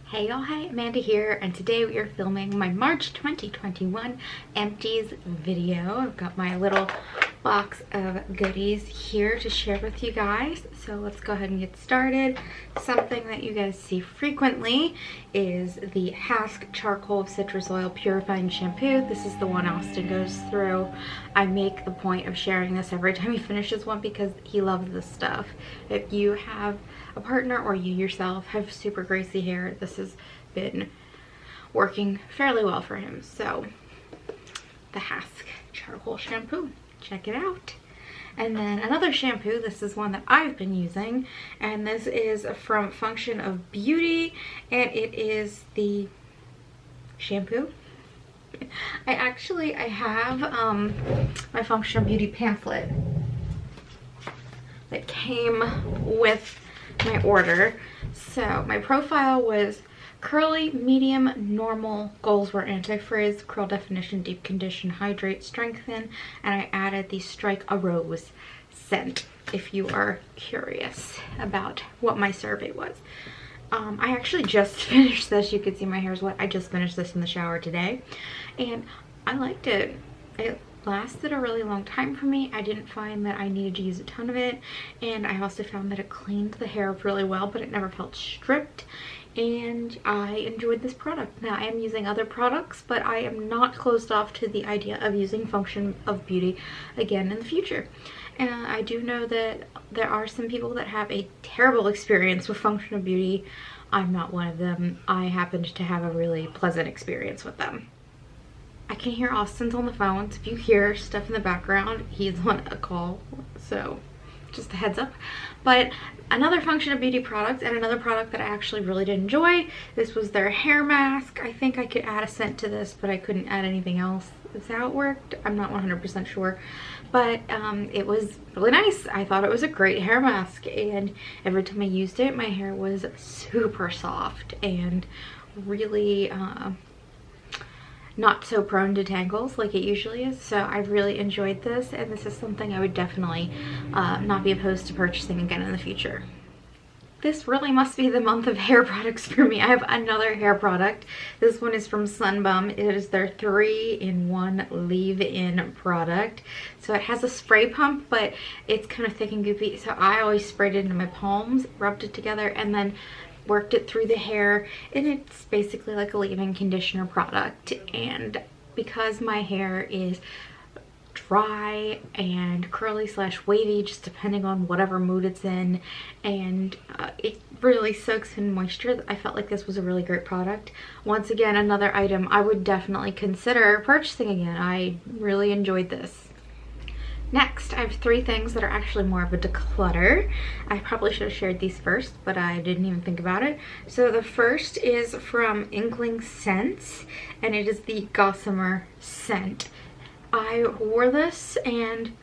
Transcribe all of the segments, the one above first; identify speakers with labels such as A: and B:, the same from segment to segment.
A: Hey y'all, hey, Amanda here, and today we are filming my March 2021 Empties video. I've got my little box of goodies here to share with you guys, so let's go ahead and get started. Something that you guys see frequently is the Hask Charcoal Citrus Oil Purifying Shampoo. This is the one Austin goes through. I make the point of sharing this every time he finishes one because he loves this stuff. If you have a partner or you yourself have super greasy hair, this has been working fairly well for him. So the Hask Charcoal Shampoo, check it out. And then another shampoo, this is one that I've been using, and this is from Function of Beauty, and it is the shampoo. I have my Function of Beauty pamphlet that came with my order. So my profile was curly, medium, normal. Goals were anti-frizz, curl definition, deep condition, hydrate, strengthen, and I added the Strike a Rose scent if you are curious about what my survey was. I actually just finished this. You can see my hair is wet. I just finished this in the shower today and I liked it. It lasted a really long time for me. I didn't find that I needed to use a ton of it, and I also found that it cleaned the hair up really well, but it never felt stripped, and I enjoyed this product. Now I am using other products, but I am not closed off to the idea of using Function of Beauty again in the future. And I do know that there are some people that have a terrible experience with Function of Beauty. I'm not one of them. I happened to have a really pleasant experience with them. I can hear Austin's on the phone, so if you hear stuff in the background, he's on a call, so just a heads up. But another Function of Beauty product, and another product that I actually really did enjoy, this was their hair mask. I think I could add a scent to this, but I couldn't add anything else. Is that how it worked? I'm not 100% sure, but it was really nice. I thought it was a great hair mask, and every time I used it, my hair was super soft and really not so prone to tangles like it usually is. So I really enjoyed this, and this is something I would definitely not be opposed to purchasing again in the future. This really must be the month of hair products for me. I have another hair product. This one is from Sunbum. It is their 3-in-1 leave-in product. So it has a spray pump, but it's kind of thick and goopy. So I always sprayed it into my palms, rubbed it together, and then worked it through the hair, and it's basically like a leave-in conditioner product. And because my hair is dry and curly / wavy, just depending on whatever mood it's in, and it really soaks in moisture, I felt like this was a really great product. Once again, another item I would definitely consider purchasing again. I really enjoyed this. Next, I have 3 things that are actually more of a declutter. I probably should have shared these first, but I didn't even think about it. So the first is from Inkling Scents, and it is the Gossamer Scent. I wore this, and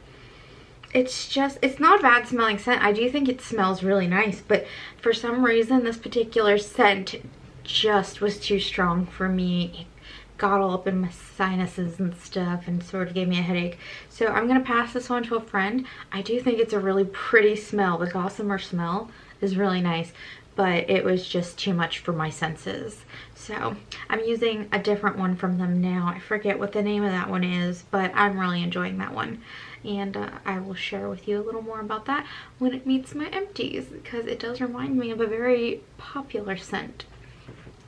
A: it's not a bad smelling scent. I do think it smells really nice, but for some reason this particular scent just was too strong for me. Got all up in my sinuses and stuff and sort of gave me a headache. So I'm gonna pass this on to a friend. I do think it's a really pretty smell. The Gossamer smell is really nice, but it was just too much for my senses. So I'm using a different one from them now. I forget what the name of that one is, but I'm really enjoying that one. And I will share with you a little more about that when it meets my Empties, because it does remind me of a very popular scent.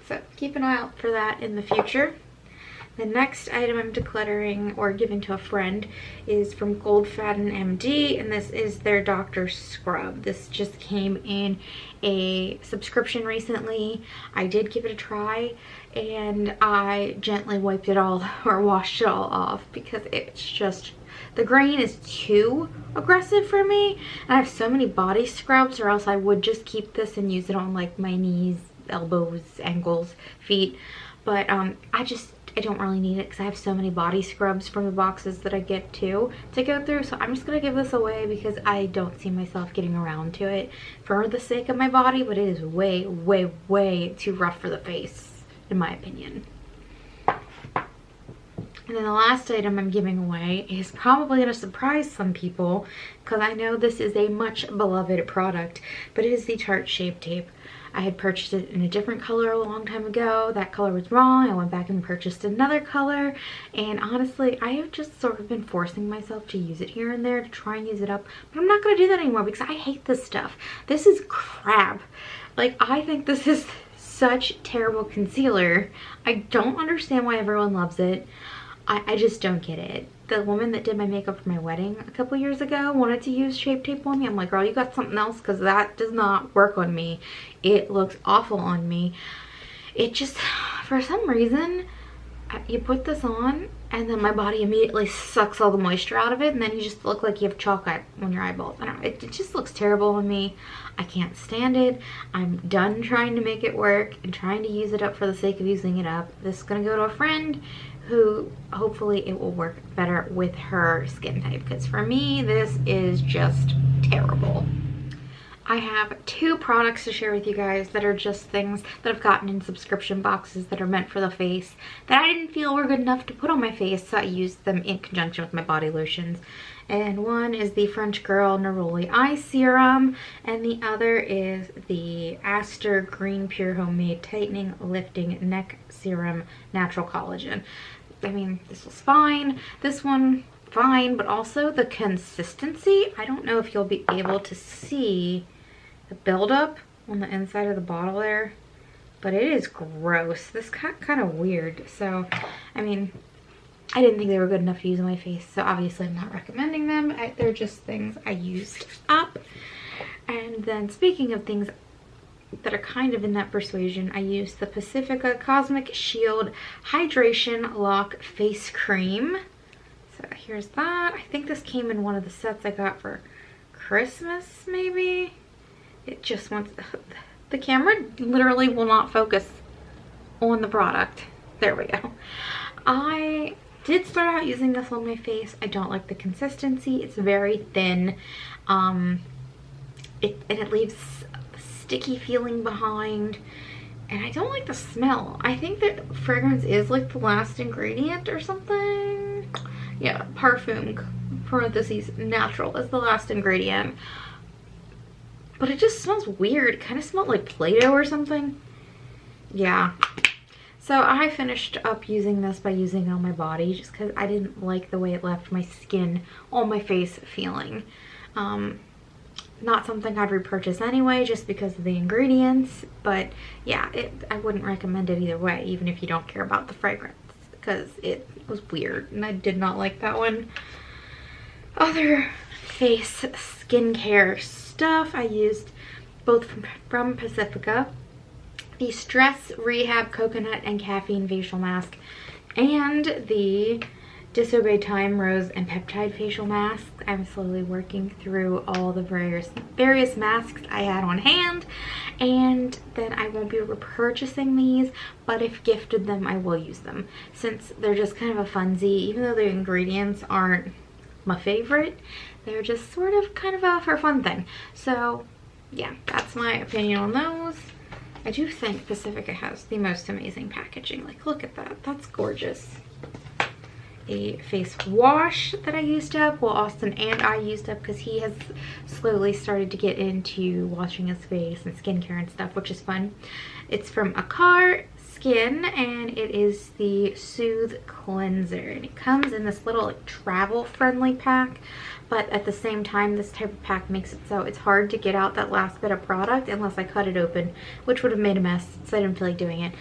A: So keep an eye out for that in the future. The next item I'm decluttering or giving to a friend is from Goldfaden MD, and this is their Doctor Scrub. This just came in a subscription recently. I did give it a try, and I gently wiped it all or washed it all off because it's just, the grain is too aggressive for me. And I have so many body scrubs, or else I would just keep this and use it on like my knees, elbows, ankles, feet. But I don't really need it because I have so many body scrubs from the boxes that I get to go through. So I'm just going to give this away because I don't see myself getting around to it for the sake of my body, but it is way, way, way too rough for the face, in my opinion. And then the last item I'm giving away is probably going to surprise some people because I know this is a much beloved product, but it is the Tarte Shape Tape. I had purchased it in a different color a long time ago. That color was wrong. I went back and purchased another color. And honestly, I have just sort of been forcing myself to use it here and there to try and use it up. But I'm not going to do that anymore because I hate this stuff. This is crap. Like, I think this is such terrible concealer. I don't understand why everyone loves it. I just don't get it. The woman that did my makeup for my wedding a couple years ago wanted to use Shape Tape on me. I'm like, girl, you got something else, because that does not work on me. It looks awful on me. It just, for some reason, you put this on and then my body immediately sucks all the moisture out of it, and then you just look like you have chalk on your eyeballs. I don't know, it just looks terrible on me. I can't stand it. I'm done trying to make it work and trying to use it up for the sake of using it up. This is gonna go to a friend who hopefully it will work better with her skin type, because for me this is just terrible. I have 2 products to share with you guys that are just things that I've gotten in subscription boxes that are meant for the face that I didn't feel were good enough to put on my face, so I used them in conjunction with my body lotions. And one is the French Girl Neroli Eye Serum, and the other is the Aster Green Pure Homemade Tightening Lifting Neck Serum Natural Collagen. I mean, this was fine. This one, fine, but also the consistency. I don't know if you'll be able to see the buildup on the inside of the bottle there, but it is gross. This got kind of weird. So, I mean, I didn't think they were good enough to use on my face, so obviously I'm not recommending them. They're just things I used up. And then speaking of things that are kind of in that persuasion, I used the Pacifica Cosmic Shield Hydration Lock Face Cream. So here's that. I think this came in one of the sets I got for Christmas, maybe. It just wants, the camera literally will not focus on the product. There we go. I did start out using this on my face. I don't like the consistency. It's very thin. And it leaves a sticky feeling behind. And I don't like the smell. I think that fragrance is like the last ingredient or something. Yeah, parfum, parentheses, natural is the last ingredient. But it just smells weird. It kind of smelled like Play-Doh or something. Yeah. So I finished up using this by using it on my body just because I didn't like the way it left my skin on my face feeling. Not something I'd repurchase anyway just because of the ingredients. But yeah, I wouldn't recommend it either way, even if you don't care about the fragrance, because it was weird and I did not like that one. Other face skincare stuff I used both from Pacifica, the Stress Rehab Coconut and Caffeine Facial Mask, and the Disobey Time Rose and Peptide Facial Mask. I'm slowly working through all the various masks I had on hand, and then I won't be repurchasing these, but if gifted them I will use them, since they're just kind of a funsy. Even though the ingredients aren't my favorite, they're just sort of kind of a for fun thing. So yeah, that's my opinion on those. I do think Pacifica has the most amazing packaging. Like, look at that. That's gorgeous. A face wash that I used up. Well, Austin and I used up because he has slowly started to get into washing his face and skincare and stuff, which is fun. It's from Akar Skin, and it is the Soothe Cleanser. And it comes in this little like travel-friendly pack. But at the same time, this type of pack makes it so it's hard to get out that last bit of product unless I cut it open, which would have made a mess, so I didn't feel like doing it.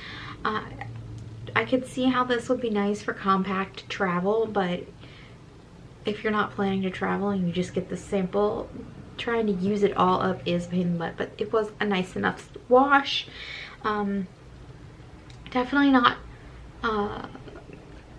A: I could see how this would be nice for compact travel, but if you're not planning to travel and you just get the sample, trying to use it all up is a pain in the butt. But it was a nice enough wash. Definitely not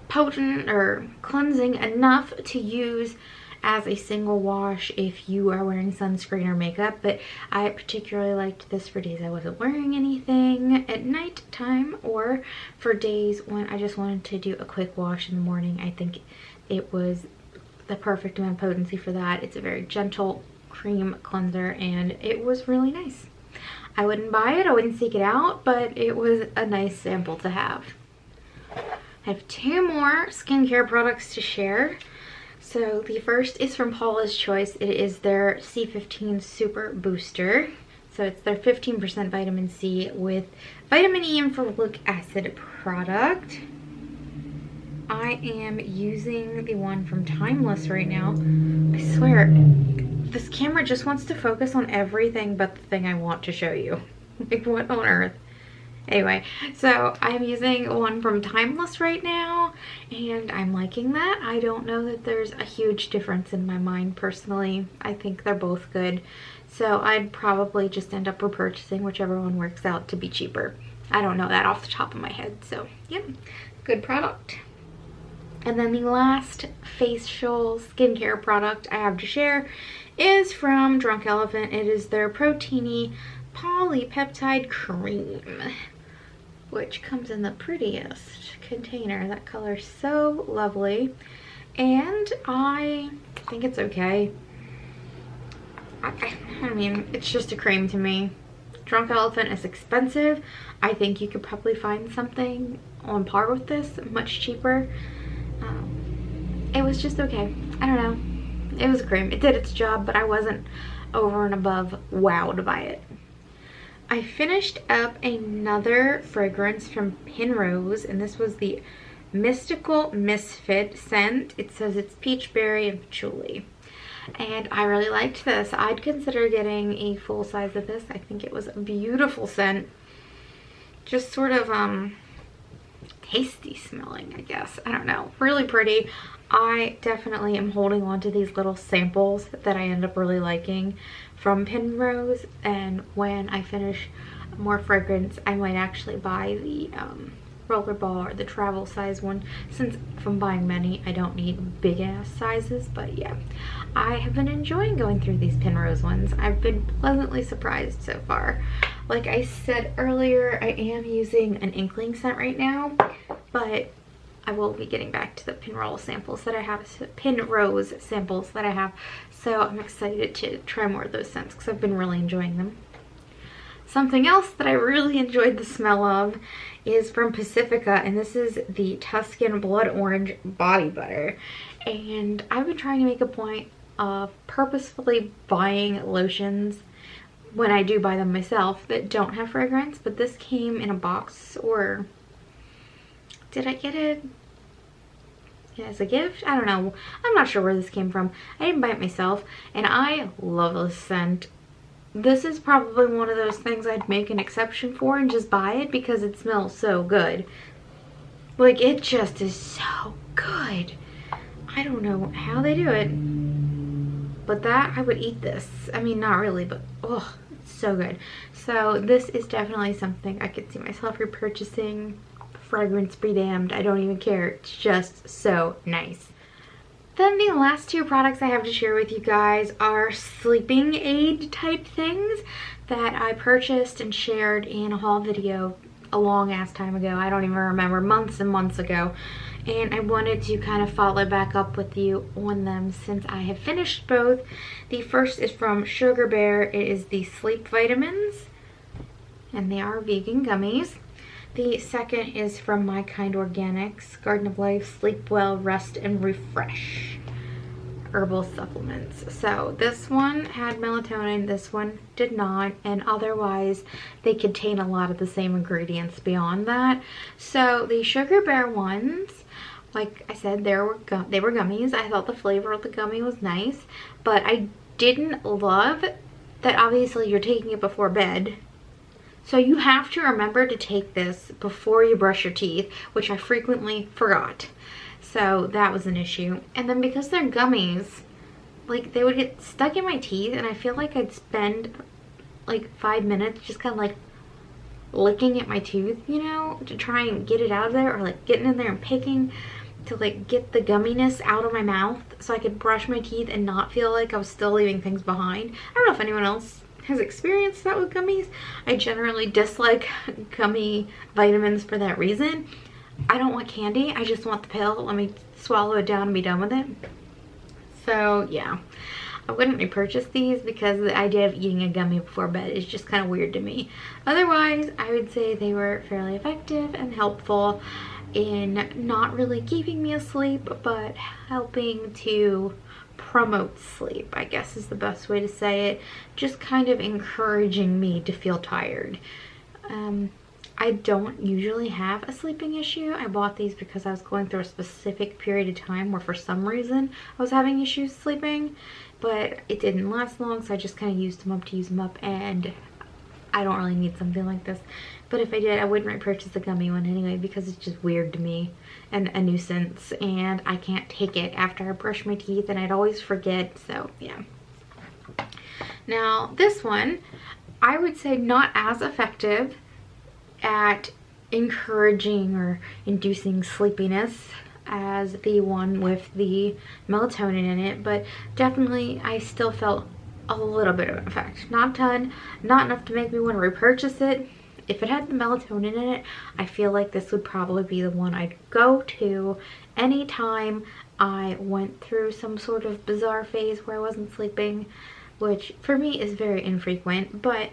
A: potent or cleansing enough to use as a single wash if you are wearing sunscreen or makeup, but I particularly liked this for days I wasn't wearing anything at night time, or for days when I just wanted to do a quick wash in the morning. I think it was the perfect amount of potency for that. It's a very gentle cream cleanser and it was really nice. I wouldn't buy it, I wouldn't seek it out, but it was a nice sample to have. I have 2 more skincare products to share. So the first is from Paula's Choice. It is their C15 Super Booster. So it's their 15% vitamin C with vitamin E and folic acid product. I am using the one from Timeless right now. I swear, this camera just wants to focus on everything but the thing I want to show you. Like, what on earth? Anyway, so I'm using one from Timeless right now, and I'm liking that. I don't know that there's a huge difference in my mind personally. I think they're both good. So I'd probably just end up repurchasing whichever one works out to be cheaper. I don't know that off the top of my head. So, yep, good product. And then the last facial skincare product I have to share is from Drunk Elephant. It is their Proteiny Polypeptide Cream, which comes in the prettiest container. That color's so lovely, and I think it's okay. I mean, it's just a cream to me. Drunk Elephant is expensive. I think you could probably find something on par with this, much cheaper. It was just okay. I don't know. It was a cream. It did its job, but I wasn't over and above wowed by it. I finished up another fragrance from Penrose, and this was the Mystical Misfit scent. It says it's peach berry and patchouli, and I really liked this. I'd consider getting a full size of this. I think it was a beautiful scent, just sort of tasty smelling, I guess. I don't know, really pretty. I definitely am holding on to these little samples that I end up really liking from Penrose, and when I finish more fragrance, I might actually buy the rollerball or the travel size one, since if I'm buying many, I don't need big ass sizes. But yeah, I have been enjoying going through these Penrose ones. I've been pleasantly surprised so far. Like I said earlier, I am using an Inkling scent right now, but I will be getting back to the Penrose samples that I have, so I'm excited to try more of those scents because I've been really enjoying them. Something else that I really enjoyed the smell of is from Pacifica, and this is the Tuscan Blood Orange Body Butter. And I've been trying to make a point of purposefully buying lotions when I do buy them myself that don't have fragrance, but this came in a box, or did I get it as a gift? I don't know. I'm not sure where this came from. I didn't buy it myself, and I love this scent. This is probably one of those things I'd make an exception for and just buy it because it smells so good. Like, it just is so good. I don't know how they do it, but that, I would eat this. I mean, not really, but oh, it's so good. So this is definitely something I could see myself repurchasing. Fragrance be damned, I don't even care. It's just so nice. Then the last two products I have to share with you guys are sleeping aid type things that I purchased and shared in a haul video a long ass time ago. I don't even remember, months and months ago. And I wanted to kind of follow back up with you on them since I have finished both. The first is from Sugar Bear. It is the Sleep Vitamins, and they are vegan gummies. The second is from My Kind Organics, Garden of Life, Sleep Well, Rest and Refresh Herbal Supplements. So this one had melatonin, this one did not, and otherwise they contain a lot of the same ingredients beyond that. So the Sugar Bear ones, like I said, they were gummies. I thought the flavor of the gummy was nice, but I didn't love that obviously you're taking it before bed. So you have to remember to take this before you brush your teeth, which I frequently forgot. So that was an issue. And then because they're gummies, like, they would get stuck in my teeth, and I feel like I'd spend like 5 minutes just kind of like licking at my tooth, you know, to try and get it out of there, or like getting in there and picking to like get the gumminess out of my mouth so I could brush my teeth and not feel like I was still leaving things behind. I don't know if anyone else has experienced that with gummies. I generally dislike gummy vitamins for that reason. I don't want candy, I just want the pill. Let me swallow it down and be done with it. So yeah, I wouldn't repurchase these because the idea of eating a gummy before bed is just kind of weird to me. Otherwise, I would say they were fairly effective and helpful in not really keeping me asleep, but helping to promotes sleep, I guess is the best way to say it. Just kind of encouraging me to feel tired. I don't usually have a sleeping issue. I bought these because I was going through a specific period of time where for some reason I was having issues sleeping, but it didn't last long, so I just kind of used them up to use them up, and I don't really need something like this. But if I did, I wouldn't repurchase the gummy one anyway, because it's just weird to me and a nuisance, and I can't take it after I brush my teeth, and I'd always forget, so yeah. Now this one, I would say not as effective at encouraging or inducing sleepiness as the one with the melatonin in it, but definitely I still felt a little bit of an effect. Not a ton, not enough to make me want to repurchase it. If it had the melatonin in it, I feel like this would probably be the one I'd go to anytime I went through some sort of bizarre phase where I wasn't sleeping, which for me is very infrequent, but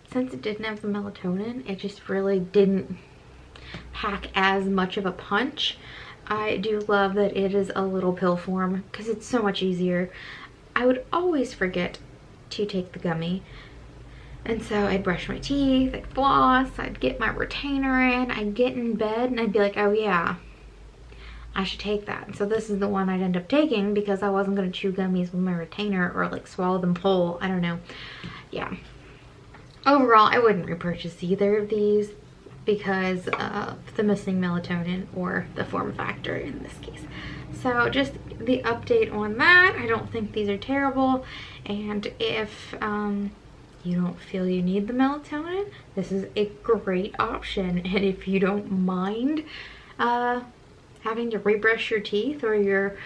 A: since it didn't have the melatonin, it just really didn't pack as much of a punch. I do love that it is a little pill form because it's so much easier. I would always forget to take the gummy, and so I'd brush my teeth, I'd floss, I'd get my retainer in, I'd get in bed, and I'd be like, oh yeah, I should take that. So this is the one I'd end up taking because I wasn't going to chew gummies with my retainer or like swallow them whole. I don't know. Yeah. Overall, I wouldn't repurchase either of these because of the missing melatonin or the form factor in this case. So just the update on that. I don't think these are terrible, and if you don't feel you need the melatonin, this is a great option. And if you don't mind having to rebrush your teeth, or you're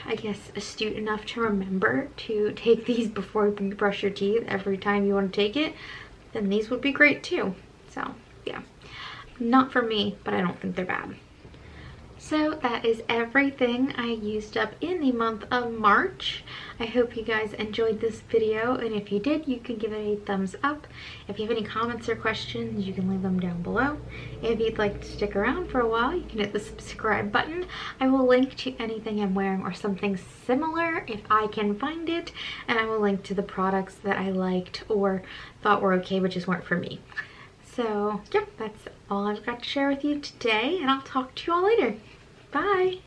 A: I guess astute enough to remember to take these before you brush your teeth every time you want to take it, then these would be great too. So yeah, not for me, but I don't think they're bad. So that is everything I used up in the month of March. I hope you guys enjoyed this video, and if you did, you can give it a thumbs up. If you have any comments or questions, you can leave them down below. If you'd like to stick around for a while, you can hit the subscribe button. I will link to anything I'm wearing or something similar if I can find it, and I will link to the products that I liked or thought were okay but just weren't for me. So, yep, that's all I've got to share with you today, and I'll talk to you all later. Bye!